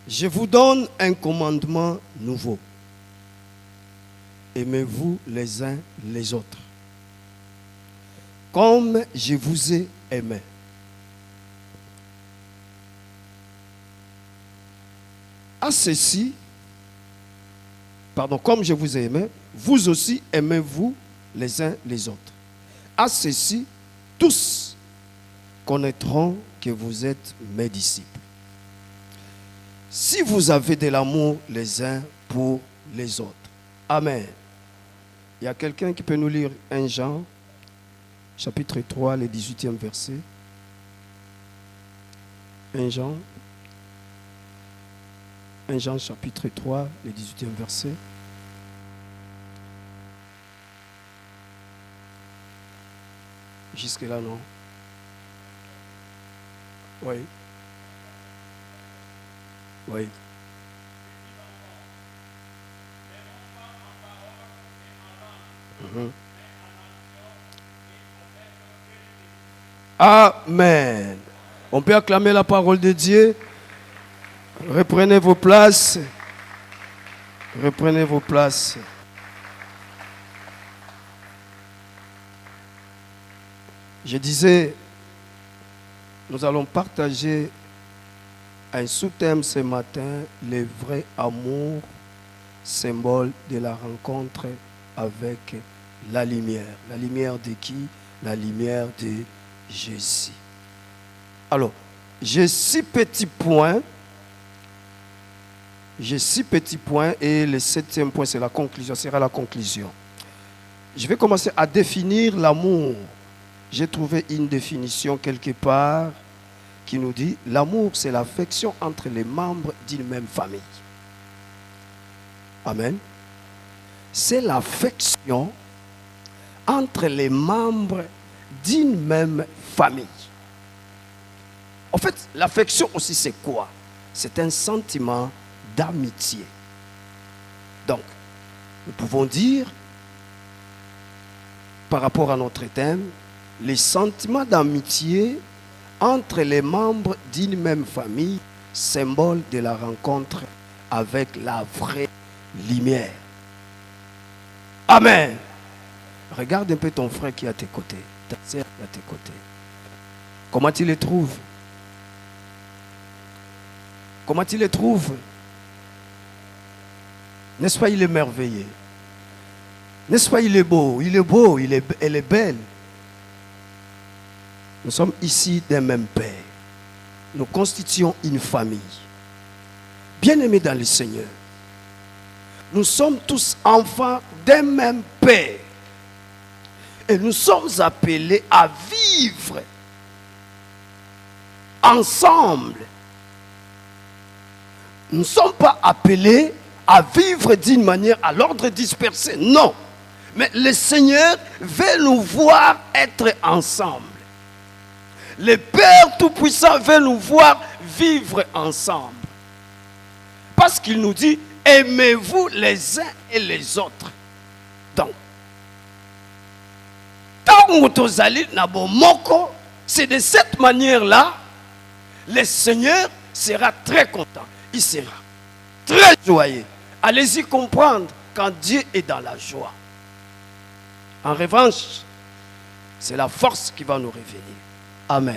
Je vous donne un commandement nouveau. Aimez-vous les uns les autres, comme je vous ai aimé. À ceci, comme je vous ai aimé, vous aussi aimez-vous les uns les autres. À ceci, tous connaîtront que vous êtes mes disciples, si vous avez de l'amour les uns pour les autres. Amen. Il y a quelqu'un qui peut nous lire 1 Jean, chapitre 3, le 18e verset. 1 Jean, chapitre 3, le 18e verset. Jusque-là, non? Oui. Oui. Amen. On peut acclamer la parole de Dieu. Reprenez vos places. Reprenez vos places. Je disais, nous allons partager un sous-thème ce matin, le vrai amour, symbole de la rencontre avec la lumière. La lumière de qui? La lumière de Jésus. Alors, j'ai 6 petits points. Et le 7e point, c'est la conclusion, sera la conclusion. Je vais commencer à définir l'amour. J'ai trouvé une définition quelque part qui nous dit l'amour, c'est l'affection entre les membres d'une même famille. Amen. C'est l'affection entre les membres d'une même famille. En fait, l'affection aussi, c'est quoi? C'est un sentiment d'amitié. Donc, nous pouvons dire, par rapport à notre thème, les sentiments d'amitié entre les membres d'une même famille, symbole de la rencontre avec la vraie lumière. Amen. Regarde un peu ton frère qui est à tes côtés, ta sœur qui est à tes côtés. Comment tu les trouves? Comment tu les trouves? N'est-ce pas, il est merveilleux? N'est-ce pas, il est beau? Il est beau, elle est belle. Nous sommes ici d'un même Père. Nous constituons une famille. Bien-aimés dans le Seigneur, nous sommes tous enfants d'un même Père. Et nous sommes appelés à vivre ensemble. Nous ne sommes pas appelés à vivre d'une manière à l'ordre dispersé. Non. Mais le Seigneur veut nous voir être ensemble. Le Père Tout-Puissant veut nous voir vivre ensemble. Parce qu'il nous dit, aimez-vous les uns et les autres. Donc, c'est de cette manière-là, le Seigneur sera très content. Il sera très joyeux. Allez-y comprendre quand Dieu est dans la joie. En revanche, c'est la force qui va nous revenir. Amen.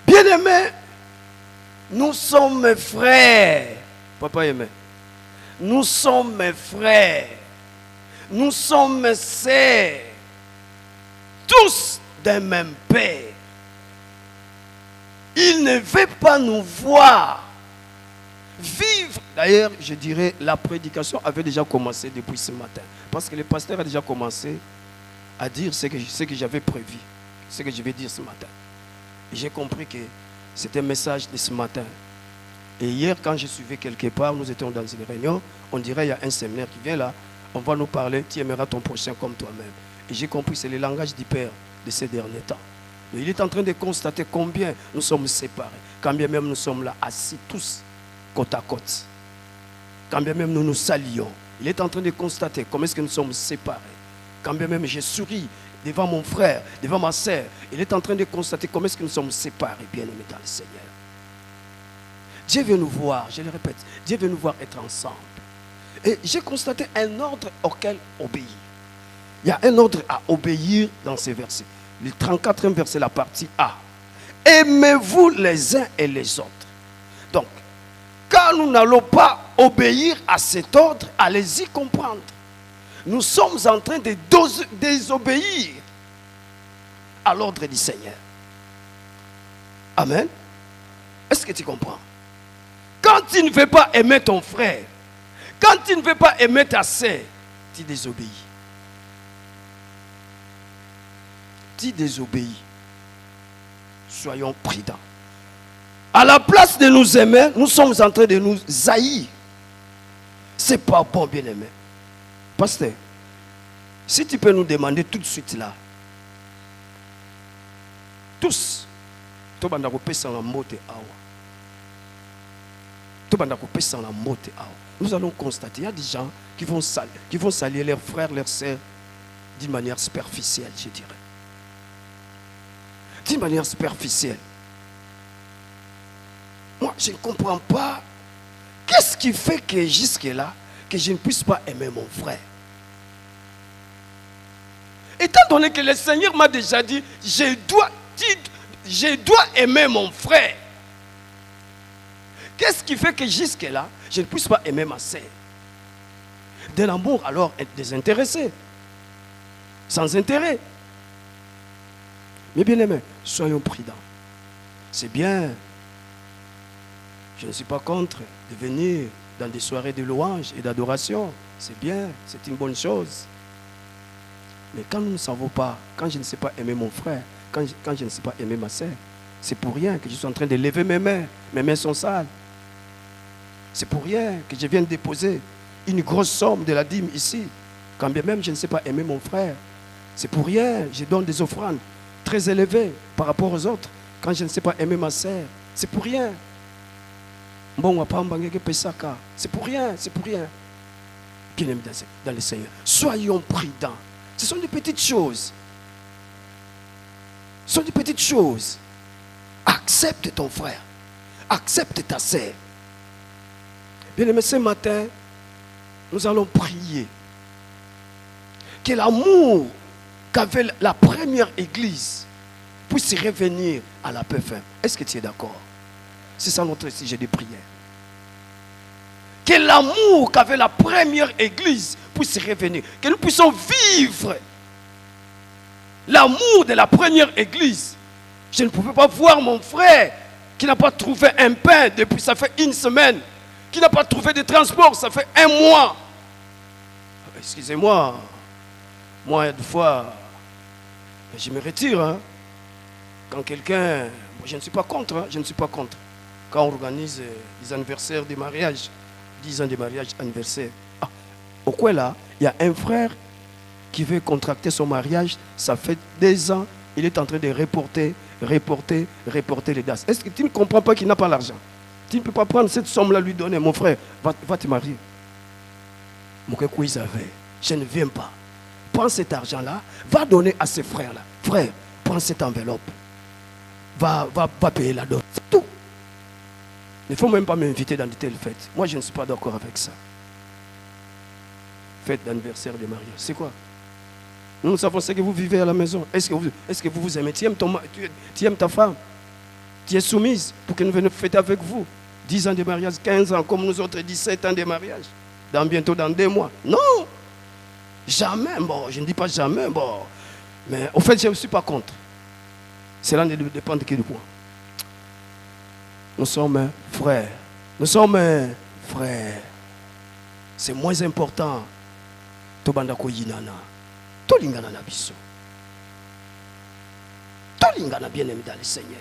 Bien-aimés, nous sommes mes frères. Papa aimé. Nous sommes mes frères. Nous sommes mes sœurs. Tous d'un même Père. Il ne veut pas nous voir vivre. D'ailleurs, je dirais, la prédication avait déjà commencé depuis ce matin. Parce que le pasteur a déjà commencé à dire ce que j'avais prévu, ce que je vais dire ce matin. J'ai compris que c'était un message de ce matin. Et hier, quand je suivais quelque part, nous étions dans une réunion, on dirait il y a un séminaire qui vient là, on va nous parler, tu aimeras ton prochain comme toi-même. Et j'ai compris que c'est le langage du Père de ces derniers temps. Et il est en train de constater combien nous sommes séparés, quand bien même nous sommes là assis tous côte à côte. Quand bien même nous nous saluons, il est en train de constater comment est-ce que nous sommes séparés. Quand bien même je souris devant mon frère, devant ma sœur, il est en train de constater comment est-ce que nous sommes séparés, bien-aimés dans le Seigneur. Dieu veut nous voir, je le répète, Dieu veut nous voir être ensemble. Et j'ai constaté un ordre auquel obéir. Il y a un ordre à obéir dans ces versets. Le 34e verset, la partie A. Aimez-vous les uns et les autres. Donc, quand nous n'allons pas obéir à cet ordre, allez-y comprendre. Nous sommes en train de désobéir à l'ordre du Seigneur. Amen. Est-ce que tu comprends? Quand tu ne veux pas aimer ton frère, quand tu ne veux pas aimer ta sœur, tu désobéis. Tu désobéis. Soyons prudents. À la place de nous aimer, nous sommes en train de nous haïr. C'est pas bon, bien-aimé. Pasteur, si tu peux nous demander tout de suite là, tous, nous allons constater, il y a des gens qui vont saluer leurs frères, leurs sœurs d'une manière superficielle, je dirais. D'une manière superficielle. Moi, je ne comprends pas. Qu'est-ce qui fait que jusque-là, que je ne puisse pas aimer mon frère? Étant donné que le Seigneur m'a déjà dit, je dois aimer mon frère. Qu'est-ce qui fait que jusque-là, je ne puisse pas aimer ma sœur? De l'amour alors désintéressé, sans intérêt. Mais bien aimés, soyons prudents. C'est bien. Je ne suis pas contre de venir dans des soirées de louange et d'adoration. C'est bien, c'est une bonne chose. Mais quand nous ne savons pas, quand je ne sais pas aimer mon frère, quand je ne sais pas aimer ma sœur, c'est pour rien que je suis en train de lever mes mains. Mes mains sont sales. C'est pour rien que je viens de déposer une grosse somme de la dîme ici. Quand bien même je ne sais pas aimer mon frère. C'est pour rien, je donne des offrandes très élevées par rapport aux autres. Quand je ne sais pas aimer ma sœur, c'est pour rien. C'est pour rien, c'est pour rien. Bien aimé dans le Seigneur, soyons prudents. Ce sont des petites choses. Ce sont des petites choses. Accepte ton frère. Accepte ta sœur. Bien aimé, ce matin, nous allons prier que l'amour qu'avait la première église puisse revenir à la paix ferme. Est-ce que tu es d'accord? C'est ça notre sujet de prière. Que l'amour qu'avait la première église puisse revenir. Que nous puissions vivre l'amour de la première église. Je ne pouvais pas voir mon frère qui n'a pas trouvé un pain depuis ça fait une semaine, qui n'a pas trouvé de transport, ça fait un mois. Excusez-moi, moi, des fois, je me retire. Hein. Quand quelqu'un, je ne suis pas contre, hein, je ne suis pas contre. Quand on organise des anniversaires de mariage, 10 ans de mariage, anniversaire. Ah, au coin là, il y a un frère qui veut contracter son mariage, ça fait 2 ans, il est en train de reporter les dates. Est-ce que tu ne comprends pas qu'il n'a pas l'argent? Tu ne peux pas prendre cette somme-là, lui donner, mon frère, va te marier. Je ne viens pas. Prends cet argent-là, va donner à ces frères-là. Frère, prends cette enveloppe. Va payer la dot. C'est tout. Il ne faut même pas m'inviter dans de telles fêtes. Moi, je ne suis pas d'accord avec ça. Fête d'anniversaire de mariage, c'est quoi? Nous savons ce que vous vivez à la maison. Est-ce que vous vous aimez? Tu aimes ta femme? Tu es soumise pour que nous venions fêter avec vous 10 ans de mariage, 15 ans, comme nous autres 17 ans de mariage. Bientôt dans 2 mois. Non! Jamais, bon, je ne dis pas jamais, bon. Mais au fait, je ne suis pas contre. Cela ne dépend que de moi. Nous sommes frères. Nous sommes frères. C'est moins important. Tobandako yinana. Tolingana na biso. Tolingana bien aimé dans le Seigneur.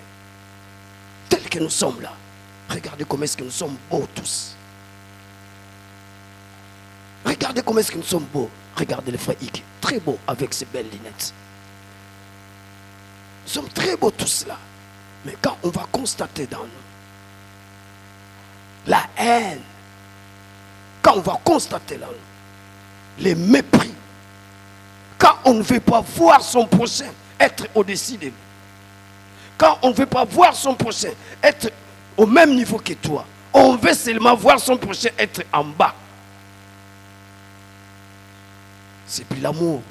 Tel que nous sommes là. Regardez comment est-ce que nous sommes beaux tous. Regardez comment est-ce que nous sommes beaux. Regardez le frère Ike. Très beau avec ses belles lunettes. Nous sommes très beaux tous là. Mais quand on va constater dans nous la haine, quand on va constater là les mépris, quand on ne veut pas voir son prochain être au-dessus de nous, quand on ne veut pas voir son prochain être au même niveau que toi, On veut seulement voir son prochain être en bas. C'est plus l'amour.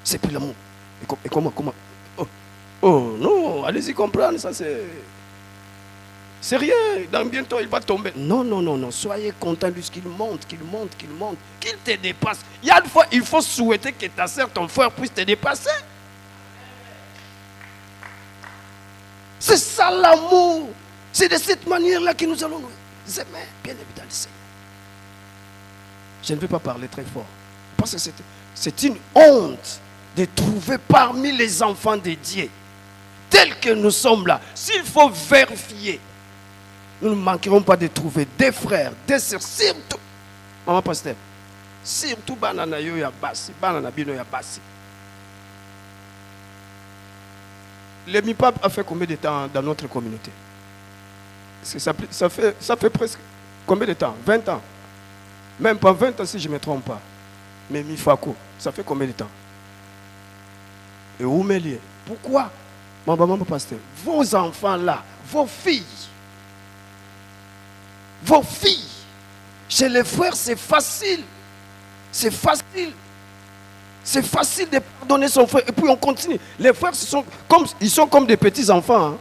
C'est plus l'amour. Et comment oh non, allez-y comprendre, ça c'est rien. Dans bientôt il va tomber. Non. Soyez content qu'il monte, qu'il te dépasse. Il y a une fois, il faut souhaiter que ta soeur, ton frère puisse te dépasser. C'est ça l'amour. C'est de cette manière-là que nous allons nous aimer, bien évidemment. Je ne vais pas parler très fort. Parce que c'est une honte de trouver parmi les enfants de Dieu, tels que nous sommes là. S'il faut vérifier, nous ne manquerons pas de trouver des frères, des sœurs, surtout, maman pasteur, surtout banana yo ya basi, banana bino ya basi. Le MIPAP a fait combien de temps dans notre communauté? Ça fait presque combien de temps? 20 ans. Même pas 20 ans si je ne me trompe pas. Mais MIFACO, ça fait combien de temps? Et où me lier? Pourquoi? Maman pasteur, vos enfants là, vos filles, chez les frères c'est facile. C'est facile. C'est facile de pardonner son frère. Et puis on continue. Les frères ils sont comme des petits enfants.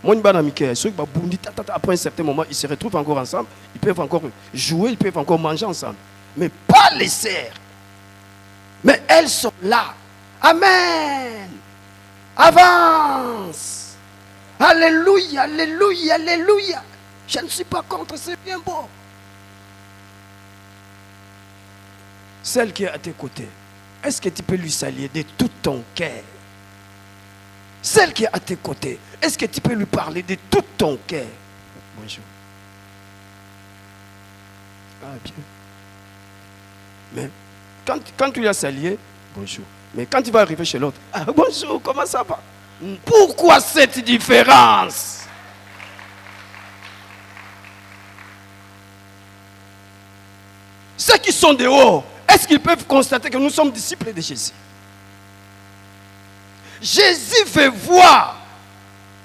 Après un certain moment, ils se retrouvent encore ensemble. Ils peuvent encore jouer, ils peuvent encore manger ensemble. Mais pas les sœurs. Mais elles sont là. Amen. Avance. Alléluia, alléluia, alléluia. Je ne suis pas contre, c'est bien beau. Celle qui est à tes côtés, est-ce que tu peux lui saluer de tout ton cœur? Celle qui est à tes côtés, est-ce que tu peux lui parler de tout ton cœur? Bonjour. Ah bien. Mais quand tu l'as salué, bonjour. Mais quand tu vas arriver chez l'autre, ah bonjour, comment ça va? Pourquoi cette différence? Ceux qui sont dehors, est-ce qu'ils peuvent constater que nous sommes disciples de Jésus? Jésus veut voir.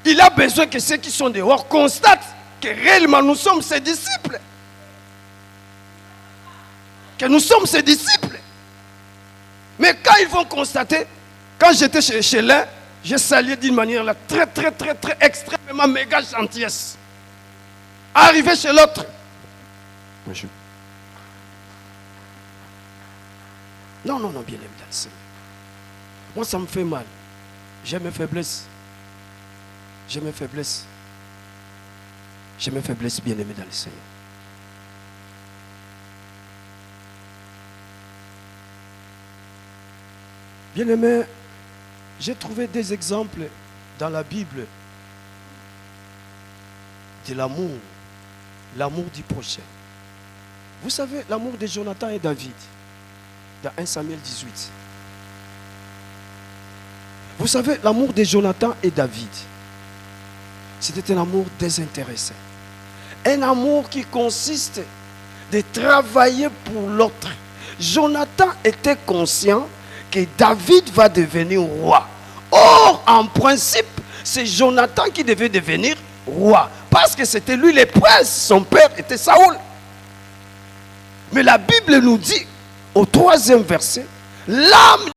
Il a besoin que ceux qui sont dehors constatent que réellement nous sommes ses disciples. Que nous sommes ses disciples. Mais quand ils vont constater, quand j'étais chez l'un, j'ai salué d'une manière là, très extrêmement méga gentillesse. Arrivé chez l'autre. Bonjour. Non, bien évidemment. Moi, ça me fait mal. J'ai mes faiblesses. J'ai mes faiblesses, bien aimé dans le Seigneur. Bien aimé, j'ai trouvé des exemples dans la Bible de l'amour du prochain. Vous savez, l'amour de Jonathan et David, dans 1 Samuel 18. Vous savez, l'amour de Jonathan et David, c'était un amour désintéressé. Un amour qui consiste de travailler pour l'autre. Jonathan était conscient que David va devenir roi. Or, en principe, c'est Jonathan qui devait devenir roi. Parce que c'était lui le prince. Son père était Saoul. Mais la Bible nous dit, au 3e verset, l'âme